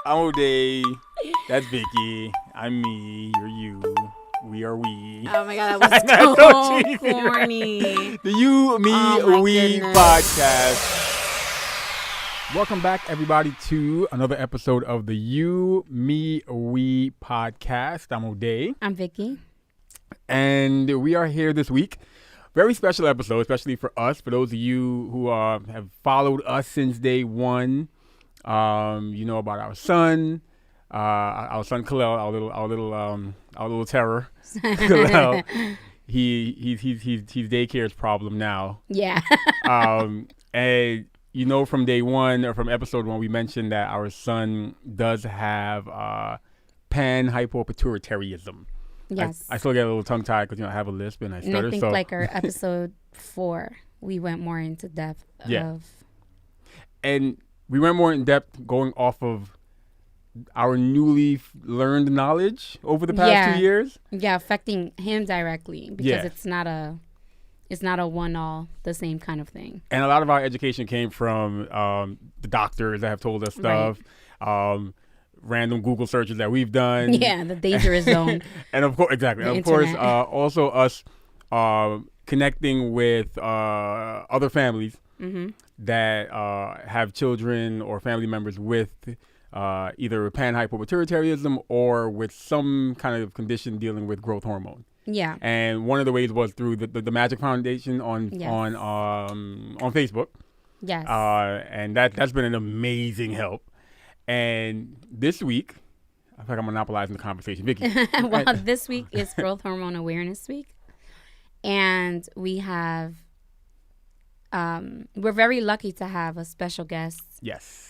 I'm Ode. That's Vicky. I'm me. You're you. We are we. Oh my god, that was so corny. The You, Me, We goodness. podcast. Welcome back, everybody, to another episode of the You, Me, We podcast. I'm Ode. I'm Vicky. And we are here this week. Very special episode, especially for us. For those of you who have followed us since day one, you know about our son Khalil, our little terror. Khalil, he's daycare's problem now. Yeah. And you know from day one or from episode one, we mentioned that our son does have pan-hypopituitarism. Yes. I still get a little tongue-tied because I have a lisp and I stutter. And I think like our episode 4, we went more into depth of... And we went more in depth going off of our newly learned knowledge over the past 2 years. Yeah, affecting him directly because it's not a one-all, the same kind of thing. And a lot of our education came from the doctors that have told us stuff, random Google searches that we've done. Yeah, the dangerous zone. And of course, exactly. And of course, also us connecting with other families that have children or family members with either pan-hypopituitarism or with some kind of condition dealing with growth hormone. Yeah. And one of the ways was through the Magic Foundation on Facebook. Yes. And that's been an amazing help. And this week, I feel like I'm monopolizing the conversation. Vicky. Well, this week is Growth Hormone Awareness Week. And we have, we're very lucky to have a special guest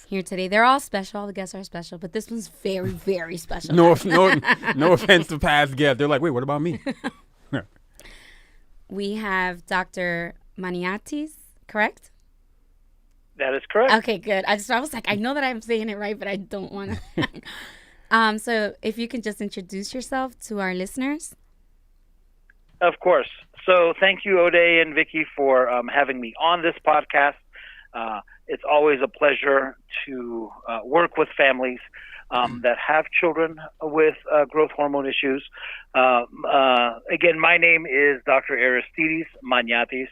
here today. They're all special. All the guests are special. But this one's very, very special. No offense to past guests. They're like, wait, what about me? We have Dr. Maniatis, correct? That is correct. Okay, good. I was like, I know that I'm saying it right, but I don't want to. So if you can just introduce yourself to our listeners. Of course. So thank you, Ode and Vicky, for having me on this podcast. It's always a pleasure to work with families that have children with growth hormone issues. Again, my name is Dr. Aristides Maniatis,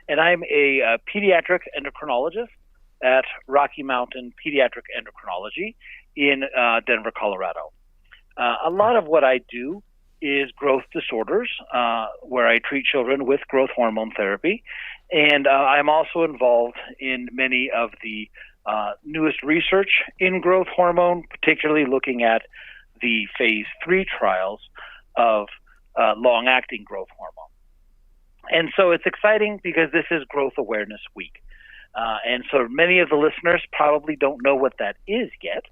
and I'm a pediatric endocrinologist at Rocky Mountain Pediatric Endocrinology in Denver, Colorado. A lot of what I do is growth disorders, where I treat children with growth hormone therapy. And I'm also involved in many of the newest research in growth hormone, particularly looking at the phase 3 trials of long-acting growth hormone. And so it's exciting because this is Growth Awareness Week. And so many of the listeners probably don't know what that is yet.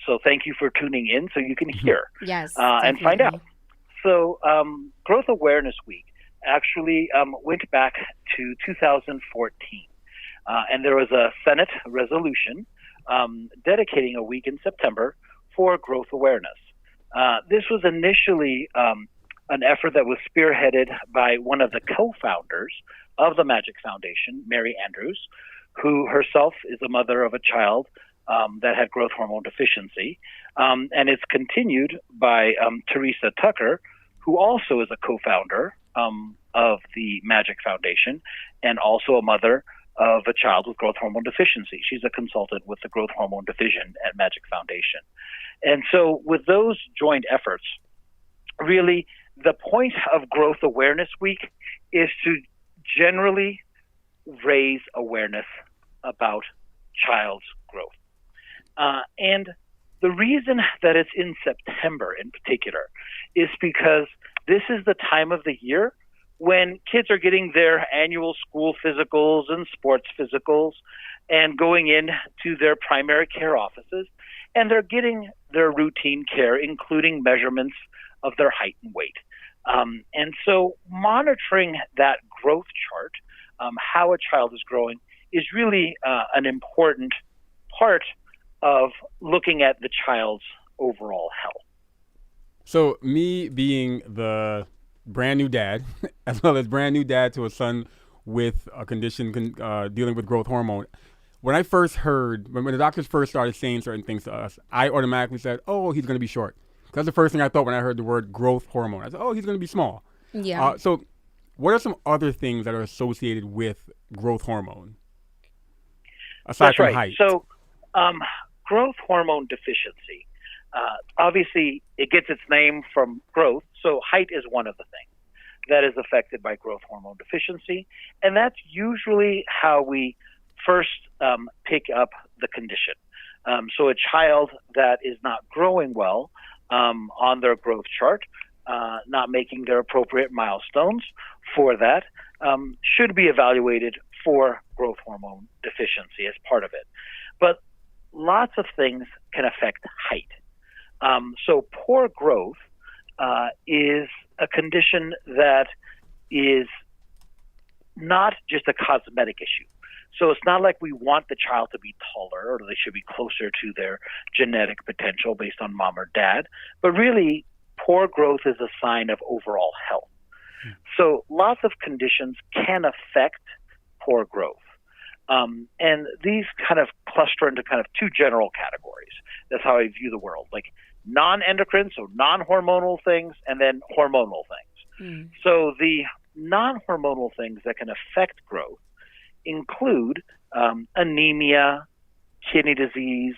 So thank you for tuning in so you can hear and find out. So Growth Awareness Week actually went back to 2014. And there was a Senate resolution dedicating a week in September for growth awareness. This was initially an effort that was spearheaded by one of the co-founders of the Magic Foundation, Mary Andrews, who herself is a mother of a child that had growth hormone deficiency. And it's continued by Teresa Tucker, who also is a co-founder of the Magic Foundation and also a mother of a child with growth hormone deficiency. She's a consultant with the Growth Hormone Division at Magic Foundation. And so with those joint efforts, really the point of Growth Awareness Week is to generally raise awareness about child's growth. And the reason that it's in September in particular is because this is the time of the year when kids are getting their annual school physicals and sports physicals and going in to their primary care offices, and they're getting their routine care, including measurements of their height and weight. And so monitoring that growth chart, how a child is growing, is really an important part of looking at the child's overall health. So me being the brand new dad, as well as brand new dad to a son with a condition dealing with growth hormone, when I first heard, when the doctors first started saying certain things to us, I automatically said, oh, he's going to be short. That's the first thing I thought when I heard the word growth hormone. I said, oh, he's going to be small. Yeah. So what are some other things that are associated with growth hormone? Aside That's from right. height. So growth hormone deficiency, obviously it gets its name from growth. So height is one of the things that is affected by growth hormone deficiency. And that's usually how we first pick up the condition. So a child that is not growing well on their growth chart, not making their appropriate milestones for that, should be evaluated for growth hormone deficiency as part of it. But lots of things can affect height. So poor growth is a condition that is not just a cosmetic issue. So it's not like we want the child to be taller or they should be closer to their genetic potential based on mom or dad, but really poor growth is a sign of overall health. So lots of conditions can affect poor growth. And these kind of cluster into kind of two general categories. That's how I view the world, like non-endocrine, so non-hormonal things, and then hormonal things. So the non-hormonal things that can affect growth include anemia, kidney disease,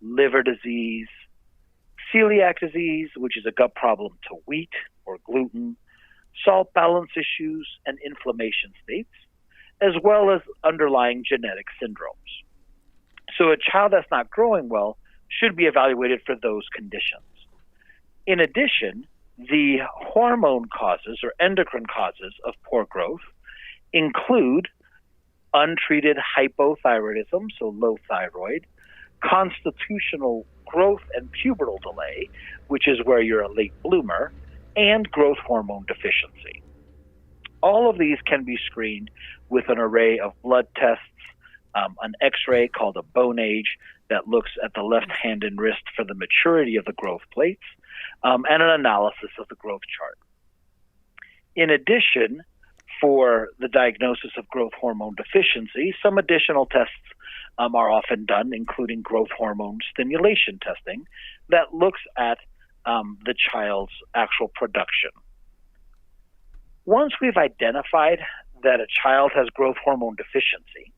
liver disease, celiac disease, which is a gut problem to wheat or gluten, salt balance issues, and inflammation states, as well as underlying genetic syndromes. So a child that's not growing well should be evaluated for those conditions. In addition, the hormone causes or endocrine causes of poor growth include untreated hypothyroidism, so low thyroid, constitutional growth and pubertal delay, which is where you're a late bloomer, and growth hormone deficiency. All of these can be screened with an array of blood tests, an X-ray called a bone age that looks at the left hand and wrist for the maturity of the growth plates, and an analysis of the growth chart. In addition, for the diagnosis of growth hormone deficiency, some additional tests are often done, including growth hormone stimulation testing that looks at the child's actual production. Once we've identified that a child has growth hormone deficiency,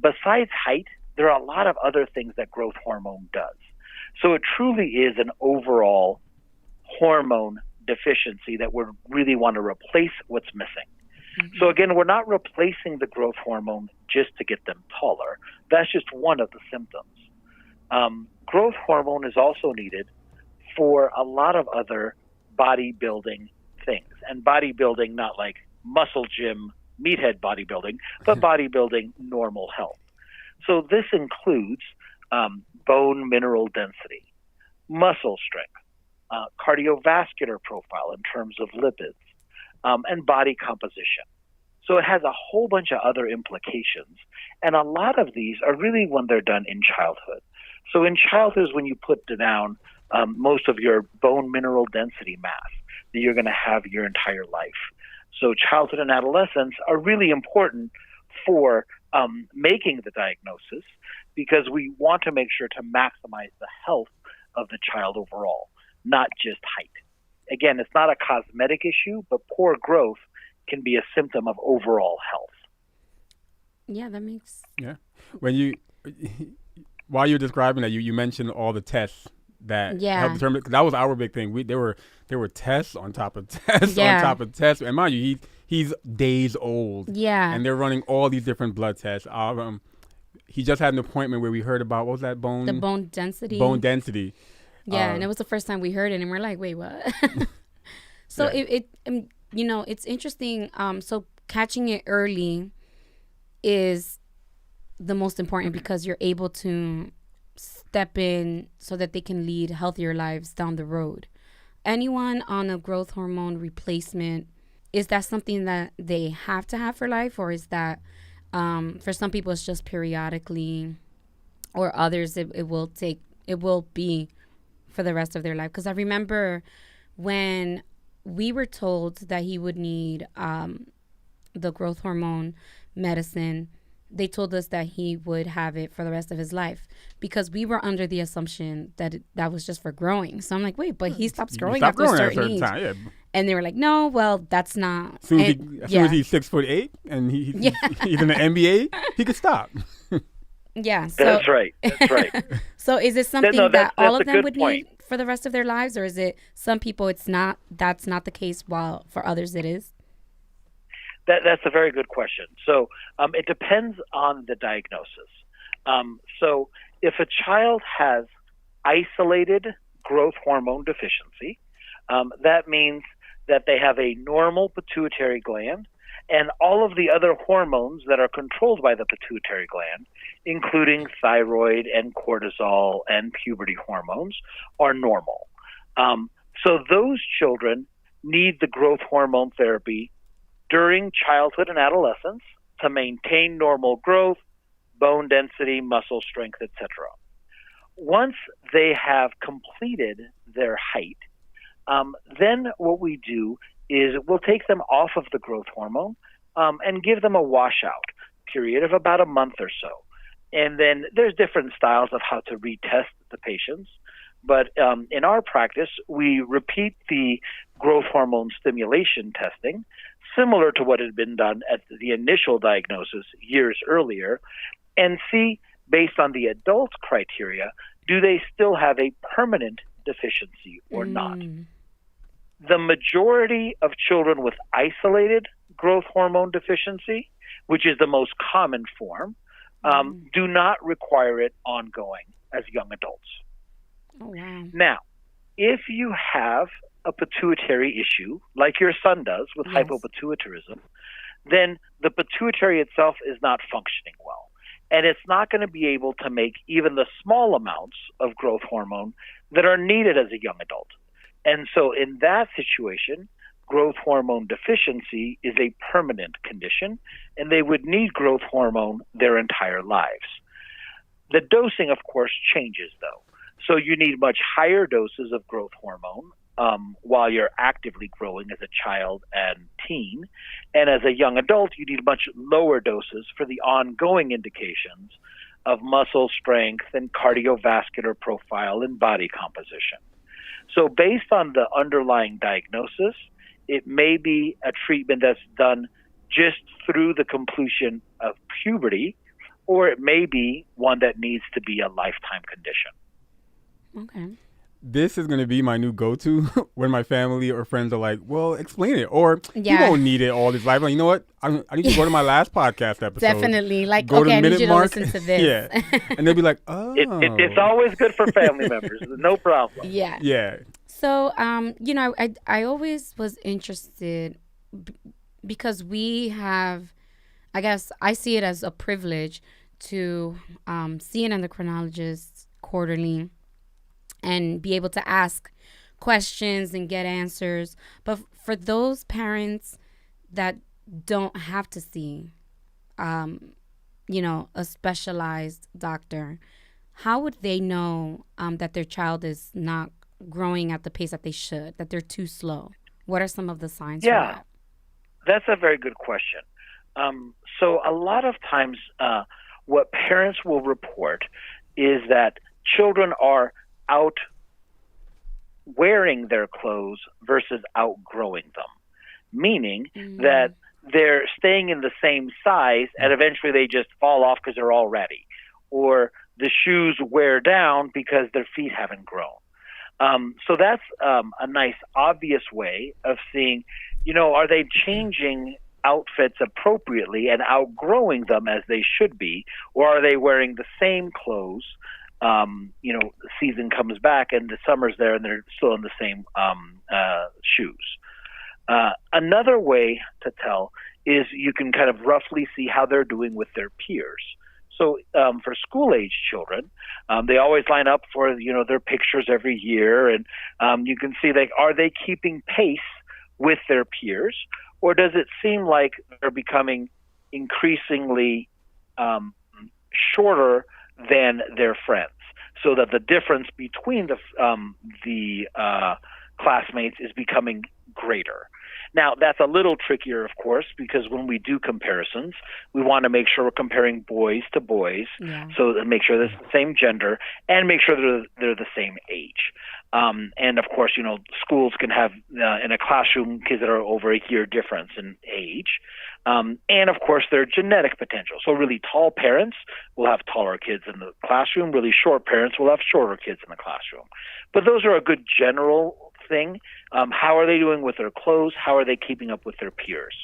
besides height, there are a lot of other things that growth hormone does. So it truly is an overall hormone deficiency that we really want to replace what's missing. So again, we're not replacing the growth hormone just to get them taller. That's just one of the symptoms. Growth hormone is also needed for a lot of other bodybuilding things. And bodybuilding, not like muscle gym, meathead bodybuilding, but bodybuilding normal health. So this includes bone mineral density, muscle strength, cardiovascular profile in terms of lipids, and body composition. So it has a whole bunch of other implications. And a lot of these are really when they're done in childhood. So in childhood is when you put down most of your bone mineral density mass that you're going to have your entire life. So childhood and adolescence are really important for making the diagnosis because we want to make sure to maximize the health of the child overall, not just height. Again, it's not a cosmetic issue, but poor growth can be a symptom of overall health. Yeah, that makes... Yeah. While you're describing that, you mentioned all the tests that help determine, that was our big thing. There were tests on top of tests on top of tests. And mind you, he's days old. Yeah. And they're running all these different blood tests. He just had an appointment where we heard about, what was that bone? The bone density. Bone density. Yeah, and it was the first time we heard it, and we're like, wait, what? So it's interesting. So catching it early is the most important because you're able to step in so that they can lead healthier lives down the road. Anyone on a growth hormone replacement, is that something that they have to have for life, or is that for some people it's just periodically, or others it will be for the rest of their life? Because I remember when we were told that he would need the growth hormone medicine, they told us that he would have it for the rest of his life, because we were under the assumption that that was just for growing. So I'm like, wait, but he stops growing after a certain age. Time, yeah. And they were like, no, well, that's not. As soon as he's 6'8" and he's in the NBA, he could stop. Yeah. So, that's right. That's right. So is it something that all of them would need for the rest of their lives, or is it some people that's not the case, while for others it is? That's a very good question. So it depends on the diagnosis. So if a child has isolated growth hormone deficiency, that means that they have a normal pituitary gland, and all of the other hormones that are controlled by the pituitary gland, including thyroid and cortisol and puberty hormones, are normal. So those children need the growth hormone therapy during childhood and adolescence to maintain normal growth, bone density, muscle strength, etc. Once they have completed their height, then what we do is we'll take them off of the growth hormone and give them a washout period of about a month or so. And then there's different styles of how to retest the patients. But in our practice, we repeat the growth hormone stimulation testing, similar to what had been done at the initial diagnosis years earlier, and see, based on the adult criteria, do they still have a permanent deficiency or not? The majority of children with isolated growth hormone deficiency, which is the most common form, do not require it ongoing as young adults. Oh, wow. Now, if you have a pituitary issue, like your son does with hypopituitarism, then the pituitary itself is not functioning well. And it's not going to be able to make even the small amounts of growth hormone that are needed as a young adult. And so in that situation, growth hormone deficiency is a permanent condition, and they would need growth hormone their entire lives. The dosing, of course, changes, though. So you need much higher doses of growth hormone while you're actively growing as a child and teen. And as a young adult, you need much lower doses for the ongoing indications of muscle strength and cardiovascular profile and body composition. So based on the underlying diagnosis, it may be a treatment that's done just through the completion of puberty, or it may be one that needs to be a lifetime condition. Okay. This is going to be my new go-to when my family or friends are like, well, explain it. Or you won't need it all this life. Like, you know what? I need to go to my last podcast episode. Definitely. Like, go to the minute mark. To listen to this. Yeah. And they'll be like, oh. It's always good for family members. No problem. Yeah. Yeah. So, I always was interested because we have, I guess I see it as a privilege to see an endocrinologist quarterly and be able to ask questions and get answers. But for those parents that don't have to see, a specialized doctor, how would they know that their child is not growing at the pace that they should, that they're too slow? What are some of the signs for that? That's a very good question. So a lot of times what parents will report is that children are out wearing their clothes versus outgrowing them, meaning that they're staying in the same size and eventually they just fall off because they're all ready, or the shoes wear down because their feet haven't grown. So that's a nice, obvious way of seeing, are they changing outfits appropriately and outgrowing them as they should be, or are they wearing the same clothes? The season comes back and the summer's there and they're still in the same shoes. Another way to tell is you can kind of roughly see how they're doing with their peers. So for school-age children, they always line up for their pictures every year, and you can see are they keeping pace with their peers, or does it seem like they're becoming increasingly shorter than their friends, so that the difference between the classmates is becoming greater. Now, that's a little trickier, of course, because when we do comparisons, we want to make sure we're comparing boys to boys, so that make sure they're the same gender and make sure they're the same age. And of course, schools can have in a classroom kids that are over a year difference in age. And of course, their genetic potential. So really tall parents will have taller kids in the classroom. Really short parents will have shorter kids in the classroom. But those are a good general thing. How are they doing with their clothes? How are they keeping up with their peers?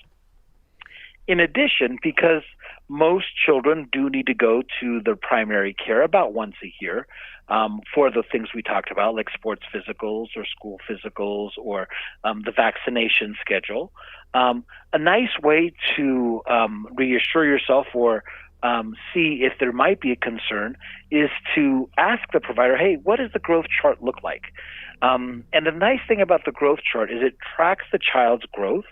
In addition, because most children do need to go to their primary care about once a year for the things we talked about, like sports physicals or school physicals or the vaccination schedule. A nice way to reassure yourself or see if there might be a concern is to ask the provider, hey, what does the growth chart look like? And the nice thing about the growth chart is it tracks the child's growth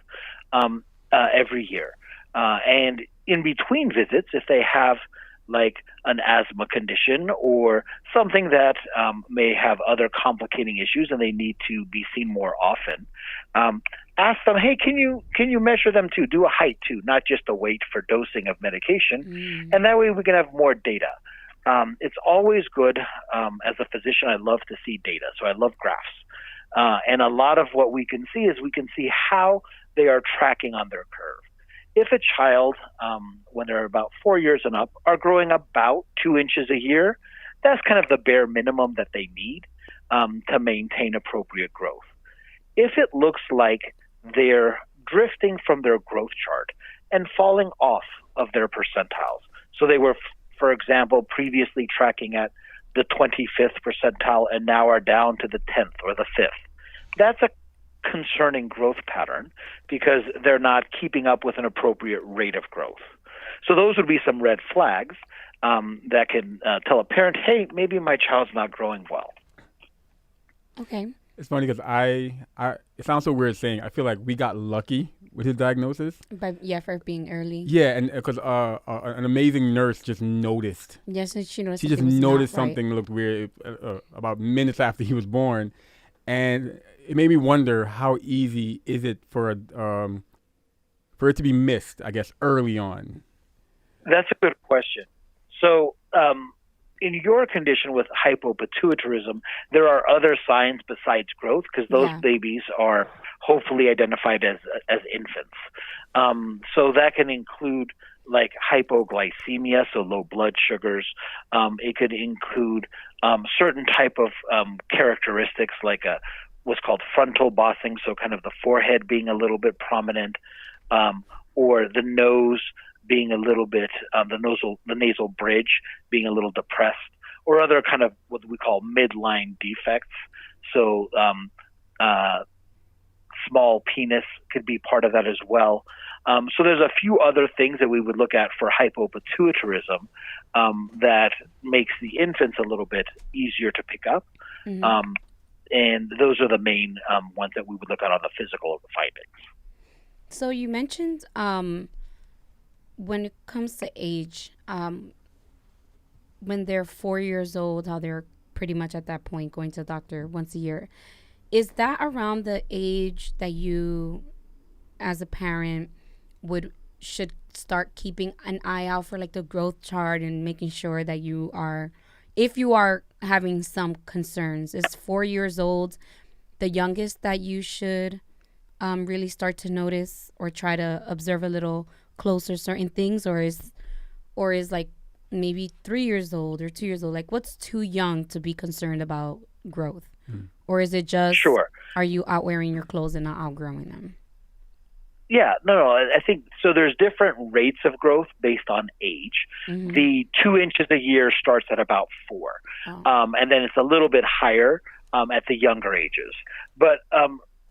every year. And in between visits, if they have like an asthma condition or something that may have other complicating issues and they need to be seen more often, ask them, hey, can you measure them too? Do a height too, not just a weight for dosing of medication. And that way we can have more data. It's always good. As a physician, I love to see data. So I love graphs. And a lot of what we can see is we can see how they are tracking on their curve. If a child, when they're about 4 years and up, are growing about 2 inches a year, that's kind of the bare minimum that they need to maintain appropriate growth. If it looks like they're drifting from their growth chart and falling off of their percentiles, so they were, for example, previously tracking at the 25th percentile and now are down to the 10th or the 5th, that's a concerning growth pattern because they're not keeping up with an appropriate rate of growth. So those would be some red flags that can tell a parent, hey, maybe my child's not growing well. Okay. It's funny because it sounds so weird saying, I feel like we got lucky with his diagnosis. For being early. Yeah, and because an amazing nurse just noticed. Yes, she noticed. She just noticed something looked weird about minutes after he was born. And it made me wonder how easy is it for it to be missed, I guess, early on? That's a good question. So in your condition with hypopituitarism, there are other signs besides growth because those babies are hopefully identified as infants. So that can include like hypoglycemia, so low blood sugars. It could include certain type of characteristics like what's called frontal bossing, so kind of the forehead being a little bit prominent, or the nose being a little bit, the nasal bridge being a little depressed, or other kind of what we call midline defects. So small penis could be part of that as well. So there's a few other things that we would look at for hypopituitarism that makes the infants a little bit easier to pick up. And those are the main ones that we would look at on the physical findings. So you mentioned when it comes to age, when they're 4 years old, how they're pretty much at that point going to the doctor once a year. Is that around the age that you, as a parent, should start keeping an eye out for like the growth chart and making sure that you are, if you are having some concerns? Is 4 years old the youngest that you should really start to notice or try to observe a little closer certain things, or is like maybe 3 years old or 2 years old? Like, what's too young to be concerned about growth? Or is it just, are you outwearing your clothes and not outgrowing them? Yeah, no, I think so. There's different rates of growth based on age. The 2 inches a year starts at about 4, and then it's a little bit higher at the younger ages. But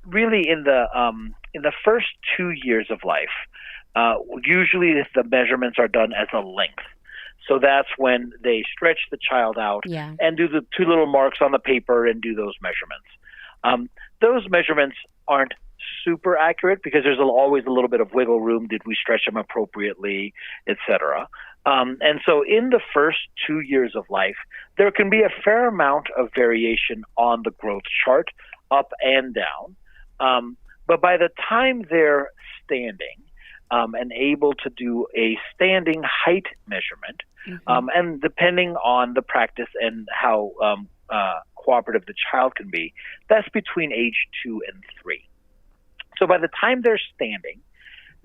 really, in the first 2 years of life, usually the measurements are done as a length. So that's when they stretch the child out and do the 2 little marks on the paper and do those measurements. Those measurements aren't super accurate because there's always a little bit of wiggle room. Did we stretch them appropriately, etc.? And so in the first 2 years of life, there can be a fair amount of variation on the growth chart, up and down. But by the time they're standing and able to do a standing height measurement, and depending on the practice and how cooperative the child can be, that's between age 2 and 3. So by the time they're standing,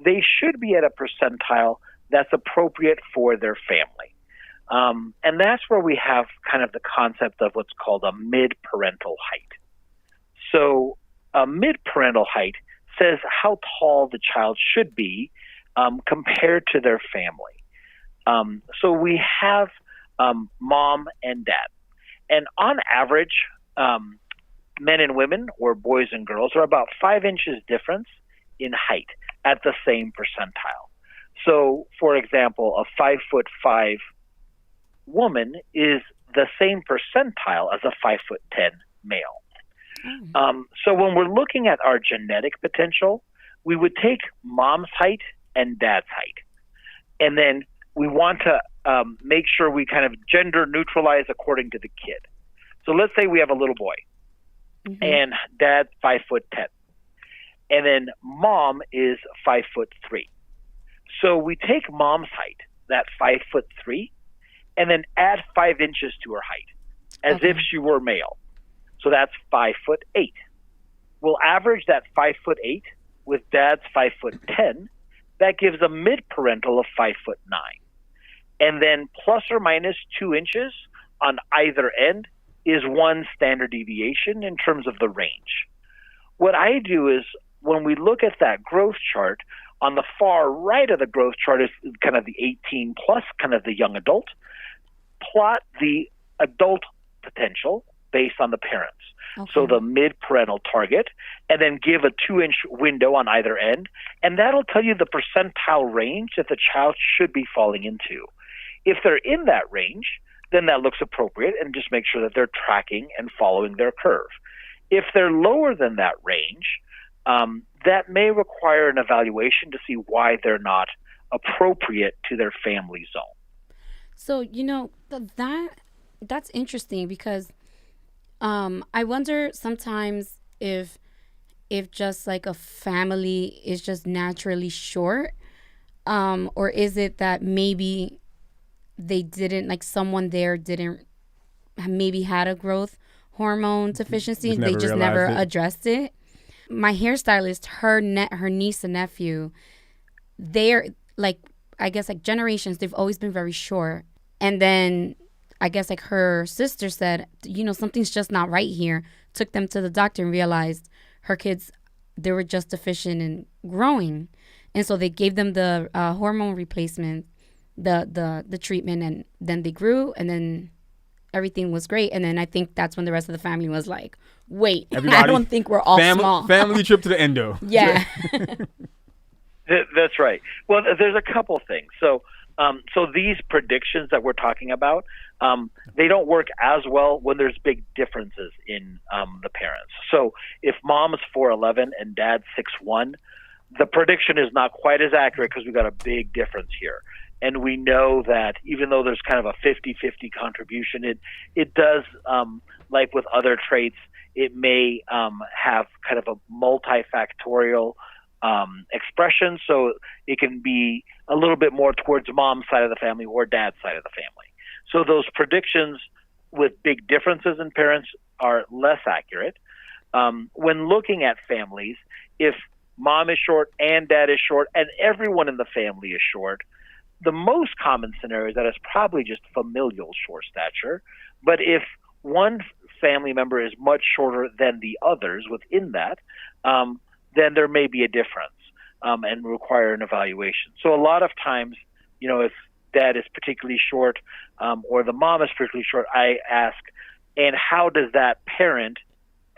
they should be at a percentile that's appropriate for their family. And that's where we have kind of the concept of what's called a mid-parental height. So a mid-parental height says how tall the child should be compared to their family. So we have mom and dad. And on average, men and women, or boys and girls, are about 5 inches difference in height at the same percentile. So, for example, a 5'5" woman is the same percentile as a 5'10" male. So when we're looking at our genetic potential, we would take mom's height and dad's height. And then we want to make sure we kind of gender neutralize according to the kid. So let's say we have a little boy and dad's 5'10", and then mom is 5'3". So we take mom's height, that 5'3", and then add 5 inches to her height as if she were male. So that's 5'8". We'll average that 5'8" with dad's 5'10". That gives a mid-parental of 5'9". And then plus or minus 2 inches on either end is one standard deviation in terms of the range. What I do is when we look at that growth chart, on the far right of the growth chart is kind of the 18 plus, kind of the young adult. Plot the adult potential based on the parents. So the mid-parental target, and then give a 2-inch window on either end, and that'll tell you the percentile range that the child should be falling into. If they're in that range, then that looks appropriate, and just make sure that they're tracking and following their curve. If they're lower than that range, that may require an evaluation to see why they're not appropriate to their family zone. So, that's interesting because I wonder sometimes if just like a family is just naturally short, or is it that maybe they didn't, like someone there didn't, maybe had a growth hormone deficiency. They just never addressed it. My hairstylist, her niece and nephew, they're like, I guess like generations, they've always been very short. And then I guess like her sister said, something's just not right here. Took them to the doctor and realized her kids, they were just deficient in growing. And so they gave them the hormone replacement, the treatment, and then they grew, and then everything was great. And then I think that's when the rest of the family was like, wait, I don't think we're all small. Family trip to the endo. Yeah. That's right. Well, there's a couple things. So these predictions that we're talking about, they don't work as well when there's big differences in the parents. So if mom is 4'11" and dad's 6'1", the prediction is not quite as accurate because we've got a big difference here. And we know that even though there's kind of a 50-50 contribution, it does, like with other traits, it may have kind of a multifactorial expression. So it can be a little bit more towards mom's side of the family or dad's side of the family. So those predictions with big differences in parents are less accurate. When looking at families, if mom is short and dad is short and everyone in the family is short, the most common scenario is that it's probably just familial short stature. But if one family member is much shorter than the others within that, then there may be a difference and require an evaluation. So a lot of times, if dad is particularly short or the mom is particularly short, I ask, and how does that parent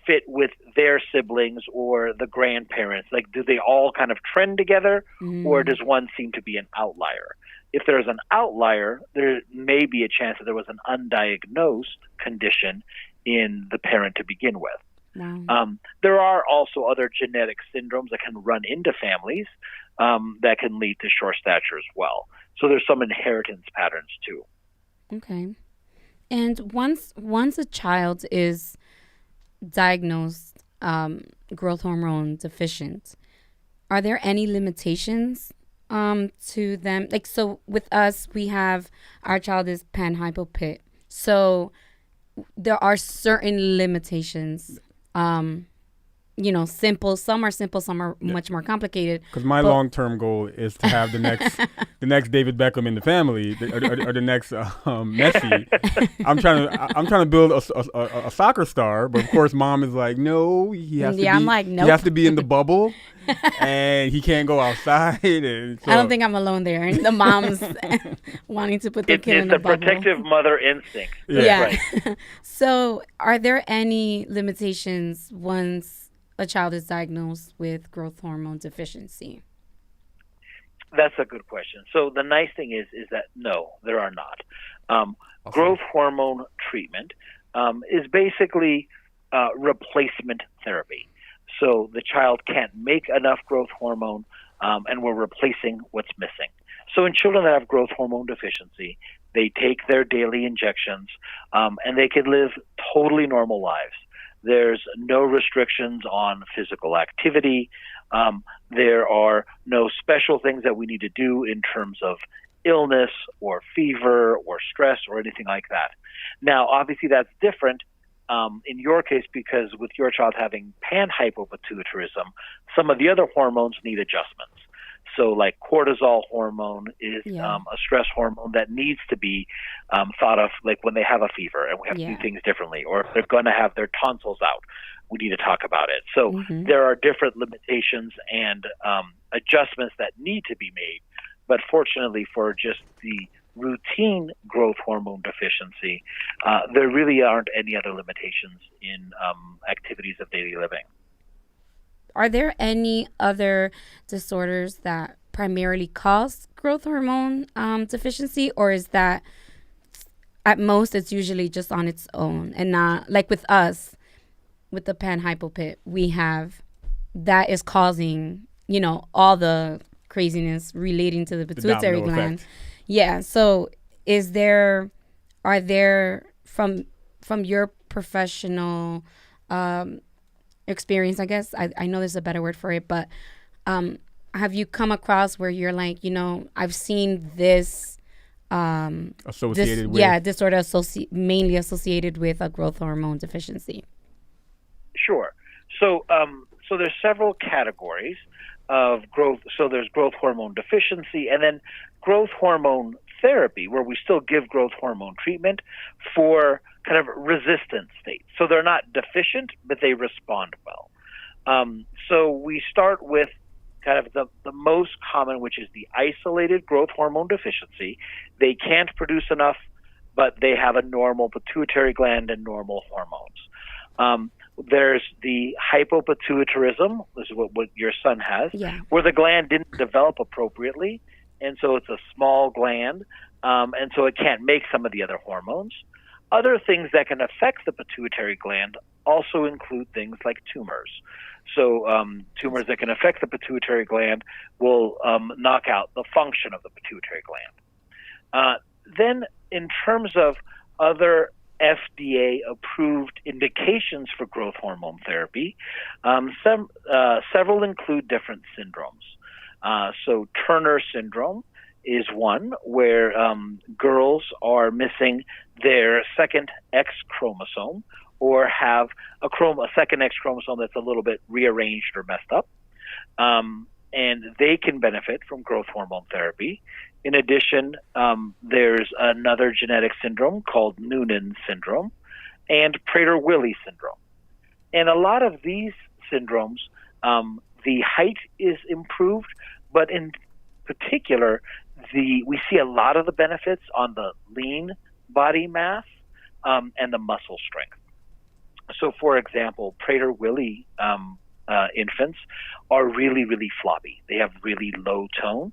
fit with their siblings or the grandparents? Like, do they all kind of trend together, or does one seem to be an outlier? If there's an outlier, there may be a chance that there was an undiagnosed condition in the parent to begin with. Wow. There are also other genetic syndromes that can run into families that can lead to short stature as well. So there's some inheritance patterns too. Okay. And once a child is diagnosed growth hormone deficient, are there any limitations to them? Like, so with us, we have, our child is panhypopit. So there are certain limitations. Simple. Some are simple. Some are much more complicated. Because my long-term goal is to have the next David Beckham in the family, or the next Messi. I'm trying to build a soccer star, but of course, mom is like, no, he has to be. I'm like, nope. He has to be in the bubble, and he can't go outside. And so, I don't think I'm alone there. The moms wanting to put their kid in the bubble. It's the protective mother instinct. Yeah. Right. So, are there any limitations once a child is diagnosed with growth hormone deficiency? That's a good question. So the nice thing is that no, there are not. Awesome. Growth hormone treatment is basically replacement therapy. So the child can't make enough growth hormone, and we're replacing what's missing. So in children that have growth hormone deficiency, they take their daily injections, and they can live totally normal lives. There's no restrictions on physical activity. There are no special things that we need to do in terms of illness or fever or stress or anything like that. Now, obviously, that's different in your case because with your child having panhypopituitarism, some of the other hormones need adjustments. So like cortisol hormone is a stress hormone that needs to be thought of like when they have a fever and we have to do things differently, or if they're going to have their tonsils out, we need to talk about it. So there are different limitations and adjustments that need to be made. But fortunately for just the routine growth hormone deficiency, there really aren't any other limitations in activities of daily living. Are there any other disorders that primarily cause growth hormone deficiency, or is that at most it's usually just on its own and not like with us, with the panhypopit, we have that is causing, all the craziness relating to the pituitary gland. Effect. Yeah. So are there from your professional experience, I guess, I know there's a better word for it, but have you come across where you're like, I've seen this associated with disorder mainly associated with a growth hormone deficiency? Sure. So there's several categories of growth. So there's growth hormone deficiency, and then growth hormone therapy, where we still give growth hormone treatment for kind of resistant states. So they're not deficient, but they respond well. So we start with kind of the most common, which is the isolated growth hormone deficiency. They can't produce enough, but they have a normal pituitary gland and normal hormones. There's the hypopituitarism, this is what your son has, where the gland didn't develop appropriately, and so it's a small gland, and so it can't make some of the other hormones. Other things that can affect the pituitary gland also include things like tumors. So tumors that can affect the pituitary gland will knock out the function of the pituitary gland. Then in terms of other FDA-approved indications for growth hormone therapy, several include different syndromes. So Turner syndrome is one where girls are missing their second X chromosome or have a second X chromosome that's a little bit rearranged or messed up. And they can benefit from growth hormone therapy. In addition, there's another genetic syndrome called Noonan syndrome and Prader-Willi syndrome. And a lot of these syndromes, the height is improved, but in particular, we see a lot of the benefits on the lean body mass and the muscle strength. So, for example, Prader-Willi infants are really, really floppy. They have really low tone.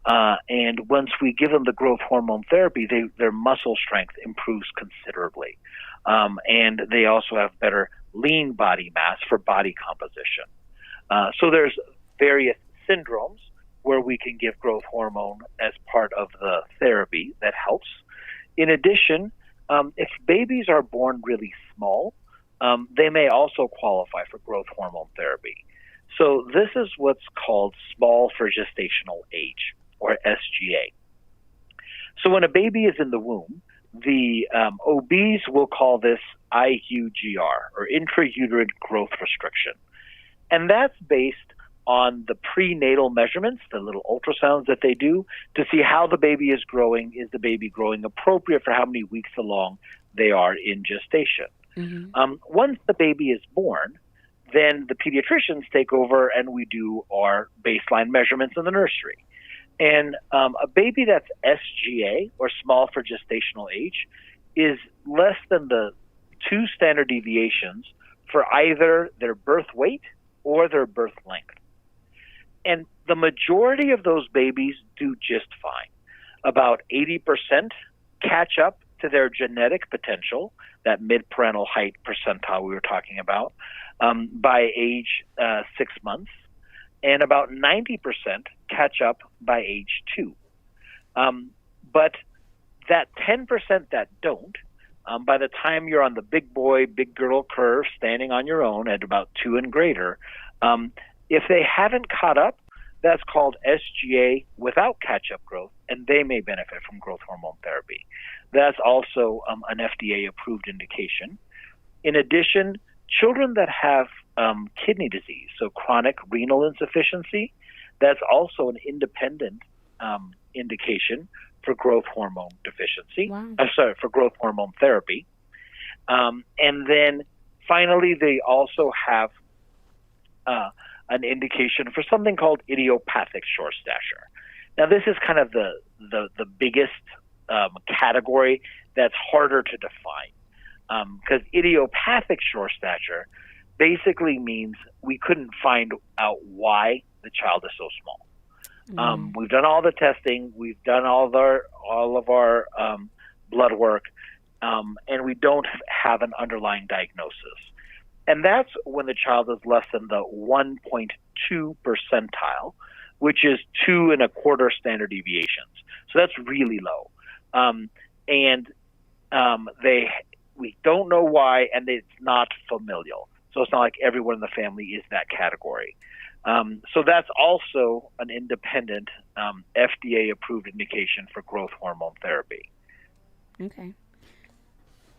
And once we give them the growth hormone therapy, their muscle strength improves considerably. And they also have better lean body mass for body composition. So there's various syndromes where we can give growth hormone as part of the therapy that helps. In addition, if babies are born really small, they may also qualify for growth hormone therapy. So this is what's called small for gestational age, or SGA. So when a baby is in the womb, the OBs will call this IUGR, or intrauterine growth restriction. And that's based on the prenatal measurements, the little ultrasounds that they do, to see how the baby is growing. Is the baby growing appropriate for how many weeks along they are in gestation? Mm-hmm. Once the baby is born, then the pediatricians take over and we do our baseline measurements in the nursery. And a baby that's SGA, or small for gestational age, is less than the 2 standard deviations for either their birth weight or their birth length. And the majority of those babies do just fine. About 80% catch up to their genetic potential, that mid-parental height percentile we were talking about, by age 6 months. And about 90% catch up by age 2. But that 10% that don't, by the time you're on the big boy, big girl curve, standing on your own at about 2 and greater, if they haven't caught up, that's called SGA without catch-up growth, and they may benefit from growth hormone therapy. That's also an FDA-approved indication. In addition, children that have kidney disease, so chronic renal insufficiency, that's also an independent indication for growth hormone deficiency. Wow. For growth hormone therapy. And then finally, they also have an indication for something called idiopathic short stature. Now, this is kind of the biggest category that's harder to define, because idiopathic short stature basically means we couldn't find out why the child is so small. We've done all the testing, we've done all of our blood work, and we don't have an underlying diagnosis. And that's when the child is less than the 1.2 percentile, which is 2 1/4 standard deviations. So that's really low. We don't know why, and it's not familial. So it's not like everyone in the family is that category. So that's also an independent FDA-approved indication for growth hormone therapy. Okay.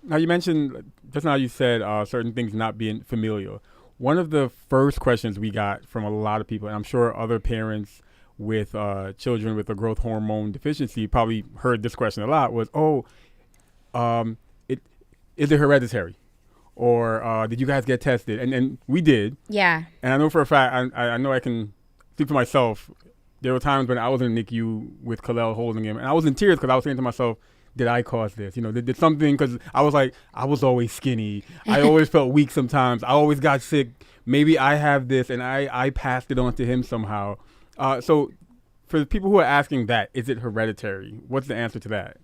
Now, you mentioned, just now you said certain things not being familial. One of the first questions we got from a lot of people, and I'm sure other parents with children with a growth hormone deficiency probably heard this question a lot, was, is it hereditary? Or did you guys get tested? And we did. Yeah. And I know for a fact, I know I can speak for myself. There were times when I was in NICU with Khalil holding him, and I was in tears because I was saying to myself, did I cause this? You know, did something, because I was like, I was always skinny. I always felt weak sometimes. I always got sick. Maybe I have this, and I passed it on to him somehow. So for the people who are asking that, is it hereditary? What's the answer to that?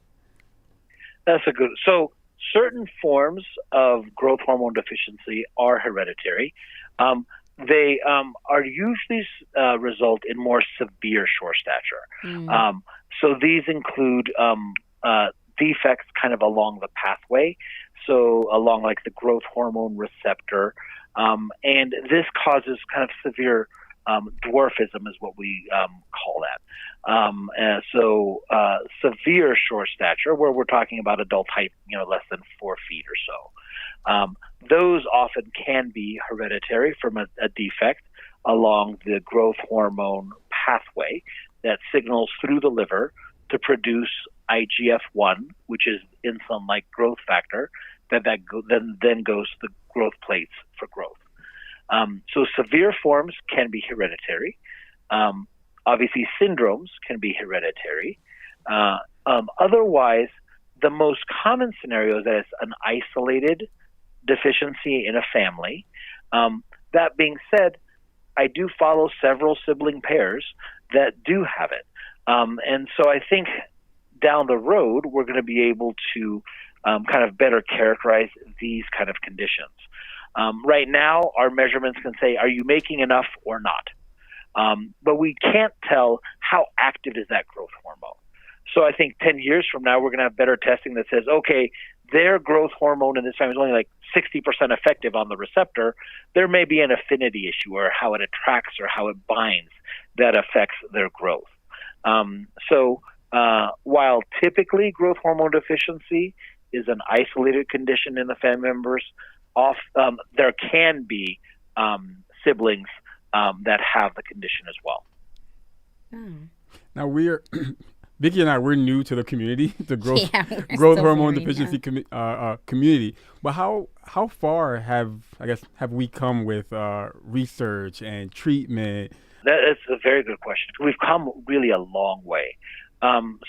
That's a good, so certain forms of growth hormone deficiency are hereditary. They are usually result in more severe short stature. So these include defects kind of along the pathway, so along like the growth hormone receptor, and this causes kind of severe dwarfism is what we call that. So severe short stature, where we're talking about adult height, less than 4 feet or so. Those often can be hereditary from a defect along the growth hormone pathway that signals through the liver to produce IGF-1, which is insulin-like growth factor, then goes to the growth plates for growth. So severe forms can be hereditary. Obviously, syndromes can be hereditary. Otherwise, the most common scenario is that it's an isolated deficiency in a family. That being said, I do follow several sibling pairs that do have it. And so I think down the road, we're going to be able to kind of better characterize these kind of conditions. Right now, our measurements can say, are you making enough or not? But we can't tell how active is that growth hormone. So I think 10 years from now, we're going to have better testing that says, okay, their growth hormone in this family is only like 60% effective on the receptor. There may be an affinity issue or how it attracts or how it binds that affects their growth. While typically growth hormone deficiency is an isolated condition in the family members, there can be siblings that have the condition as well. Now Vicky and I, we're new to the community, the growth hormone deficiency community. But how far have we come with research and treatment? That is a very good question. We've come really a long way.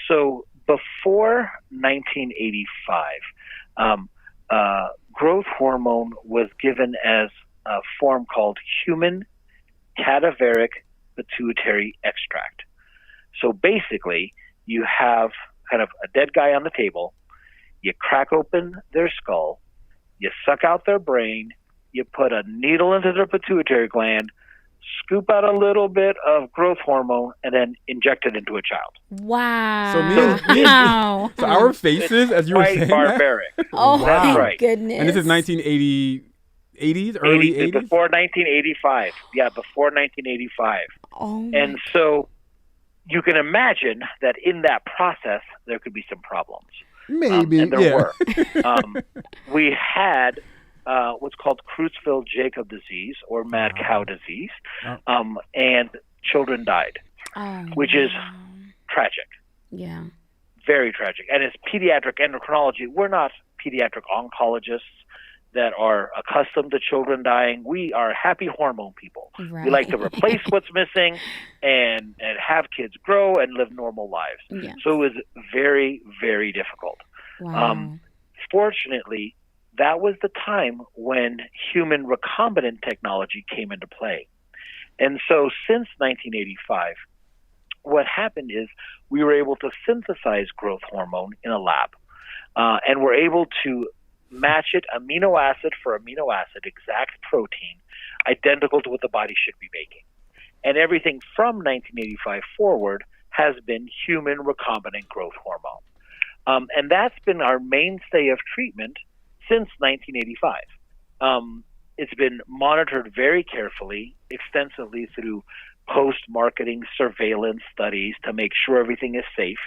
So before 1985, growth hormone was given as a form called human cadaveric pituitary extract. So basically, you have kind of a dead guy on the table, you crack open their skull, you suck out their brain, you put a needle into their pituitary gland, scoop out a little bit of growth hormone, and then inject it into a child. Wow. So our faces, as you were saying, barbaric. Oh, that's my right. Goodness. And this is 1980s, early 80s? Before 1985. Yeah, before 1985. Oh. And so you can imagine that in that process, there could be some problems. Maybe, and there were. We had what's called Creutzfeldt-Jakob disease or mad cow disease, and children died, which is tragic. Yeah. Very tragic. And as pediatric endocrinology, we're not pediatric oncologists that are accustomed to children dying. We are happy hormone people. Right. We like to replace what's missing and have kids grow and live normal lives. Yeah. So it was very, very difficult. Wow. Fortunately, that was the time when human recombinant technology came into play. And so since 1985, what happened is we were able to synthesize growth hormone in a lab, and we're able to match it amino acid for amino acid, exact protein, identical to what the body should be making. And everything from 1985 forward has been human recombinant growth hormone. And that's been our mainstay of treatment since 1985. It's been monitored very carefully, extensively through post-marketing surveillance studies to make sure everything is safe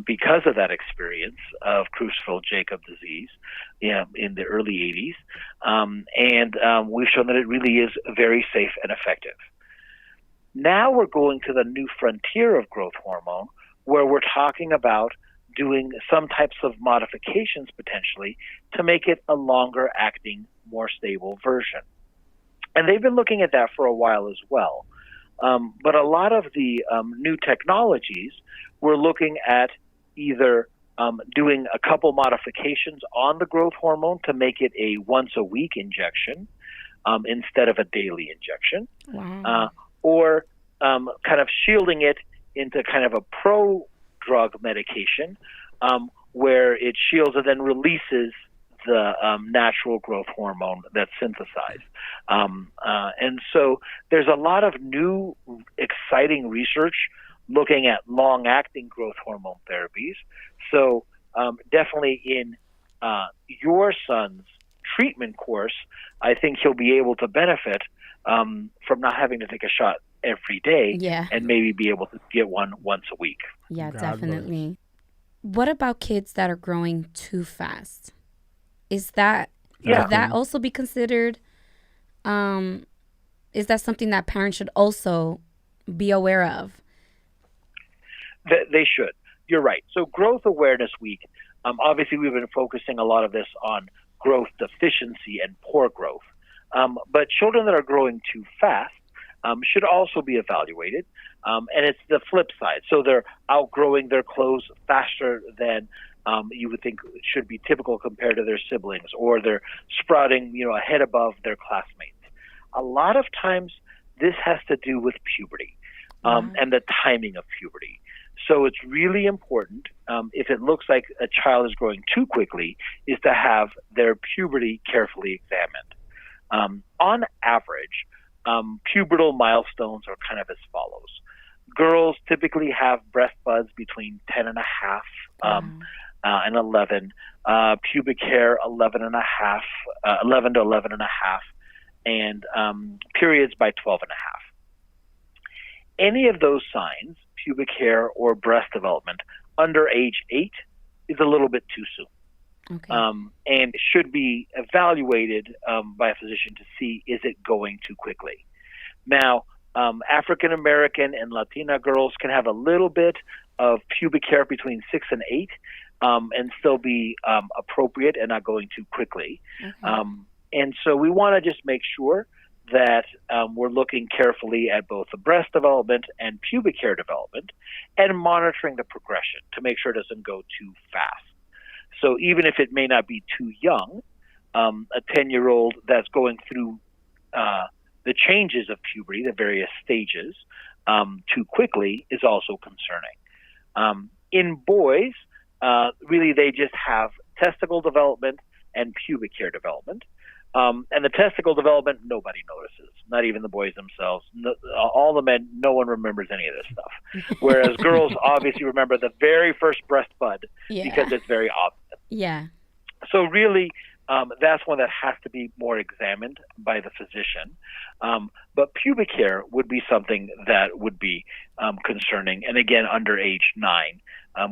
because of that experience of Creutzfeldt-Jakob disease in the early 80s. And we've shown that it really is very safe and effective. Now we're going to the new frontier of growth hormone where we're talking about doing some types of modifications potentially to make it a longer acting, more stable version. And they've been looking at that for a while as well. But a lot of the new technologies, we're looking at either doing a couple modifications on the growth hormone to make it a once-a-week injection instead of a daily injection, or kind of shielding it into kind of a pro-drug medication where it shields and then releases the natural growth hormone that's synthesized. And so there's a lot of new, exciting research looking at long-acting growth hormone therapies. So definitely in your son's treatment course, I think he'll be able to benefit from not having to take a shot every day and maybe be able to get one once a week. Yeah, definitely. What about kids that are growing too fast? Is that could that also be considered? Is that something that parents should also be aware of? They should. You're right. So Growth Awareness Week, obviously we've been focusing a lot of this on growth deficiency and poor growth. But children that are growing too fast should also be evaluated. And it's the flip side. So they're outgrowing their clothes faster than you would think should be typical compared to their siblings, or they're sprouting, a head above their classmates. A lot of times this has to do with puberty and the timing of puberty. So it's really important, if it looks like a child is growing too quickly, is to have their puberty carefully examined. On average, pubertal milestones are kind of as follows. Girls typically have breast buds between 10 and a half and 11. Pubic hair 11 and a half, 11 to 11 and a half, and periods by 12 and a half. Any of those signs, pubic hair or breast development, under age 8 is a little bit too soon. Okay. And should be evaluated by a physician to see, is it going too quickly? Now, African American and Latina girls can have a little bit of pubic hair between 6 and 8 and still be appropriate and not going too quickly. And so we want to just make sure that we're looking carefully at both the breast development and pubic hair development and monitoring the progression to make sure it doesn't go too fast. So even if it may not be too young, a 10-year-old that's going through the changes of puberty, the various stages, too quickly is also concerning. In boys, really they just have testicle development and pubic hair development. And the testicle development, nobody notices, not even the boys themselves. No, all the men, no one remembers any of this stuff. Whereas girls obviously remember the very first breast bud because it's very obvious. Yeah. So really, that's one that has to be more examined by the physician. But pubic hair would be something that would be concerning. And again, under age 9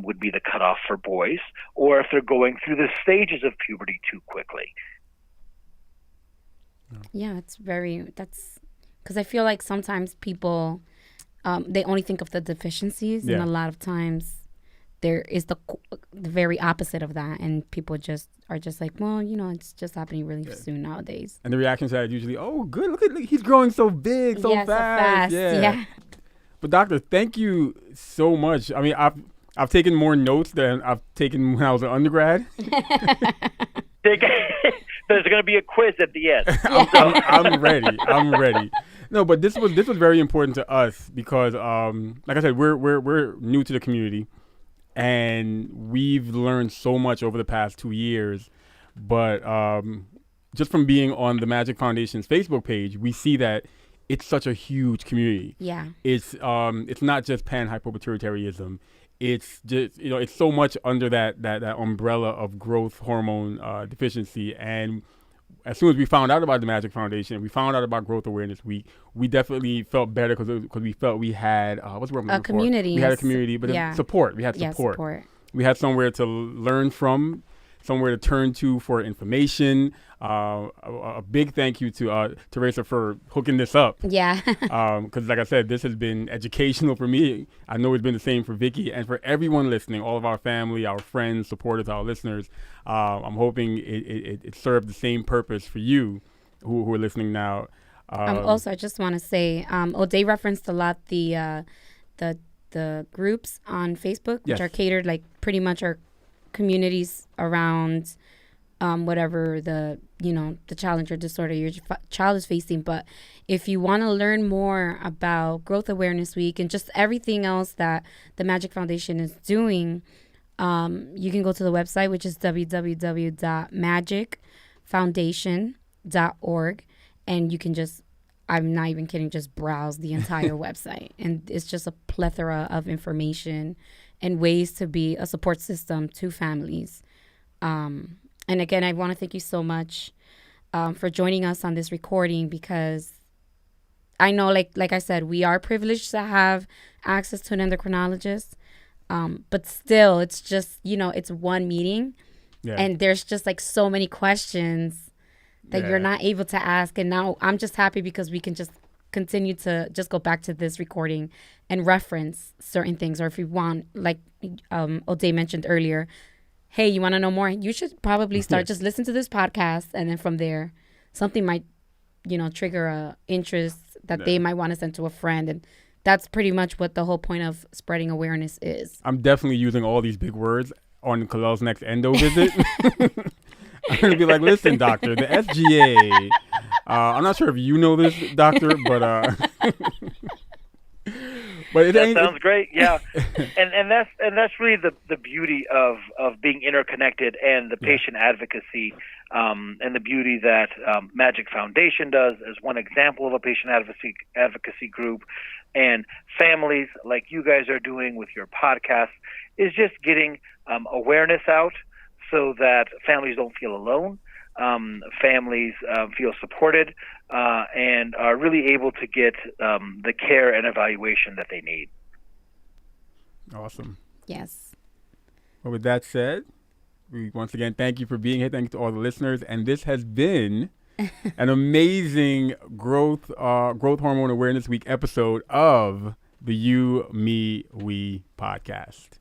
would be the cutoff for boys, or if they're going through the stages of puberty too quickly. Yeah, that's because I feel like sometimes people, they only think of the deficiencies, and a lot of times there is the very opposite of that, and people are just like, well, it's just happening really soon nowadays. And the reactions are usually, oh, good, look, he's growing so big, so fast. Yeah. But doctor, thank you so much. I mean, I've taken more notes than I've taken when I was an undergrad. There's going to be a quiz at the end. I'm ready. No, but this was very important to us because, like I said, we're new to the community, and we've learned so much over the past 2 years. But just from being on the Magic Foundation's Facebook page, we see that it's such a huge community. Yeah, it's not just pan-hypopituitarism. It's just, it's so much under that umbrella of growth hormone deficiency. And as soon as we found out about the Magic Foundation, we found out about Growth Awareness Week, we definitely felt better because we felt we had what's the word I'm looking for? Community. We had a community, but support. We had support. We had somewhere to learn from, somewhere to turn to for information. A big thank you to Teresa for hooking this up. Yeah. Because like I said, this has been educational for me. I know it's been the same for Vicky and for everyone listening, all of our family, our friends, supporters, our listeners. I'm hoping it served the same purpose for you who are listening now. Also, I just want to say, Ode referenced a lot the groups on Facebook, which are catered like pretty much our communities around whatever the challenge or disorder your child is facing. But if you want to learn more about Growth Awareness Week and just everything else that the Magic Foundation is doing, you can go to the website, which is www.magicfoundation.org, and you can just, I'm not even kidding, just browse the entire website. And it's just a plethora of information and ways to be a support system to families. And again, I want to thank you so much for joining us on this recording, because I know, like I said, we are privileged to have access to an endocrinologist, but still, it's just, it's one meeting, and there's just like so many questions that you're not able to ask. And now I'm just happy because we can just continue to just go back to this recording and reference certain things. Or if you want, like Ode mentioned earlier, hey, you want to know more? You should probably start just listen to this podcast, and then from there, something might, trigger a interest that they might want to send to a friend, and that's pretty much what the whole point of spreading awareness is. I'm definitely using all these big words on Kalal's next endo visit. I'm gonna be like, listen, doctor, the FGA. I'm not sure if you know this, doctor, but But that sounds great. Yeah, and that's really the beauty of being interconnected and the patient advocacy, and the beauty that Magic Foundation does as one example of a patient advocacy group, and families like you guys are doing with your podcast is just getting awareness out so that families don't feel alone. Families feel supported and are really able to get the care and evaluation that they need. Awesome. Yes. Well, with that said, we once again thank you for being here. Thank you to all the listeners. And this has been an amazing growth hormone awareness week episode of the You, Me, We podcast.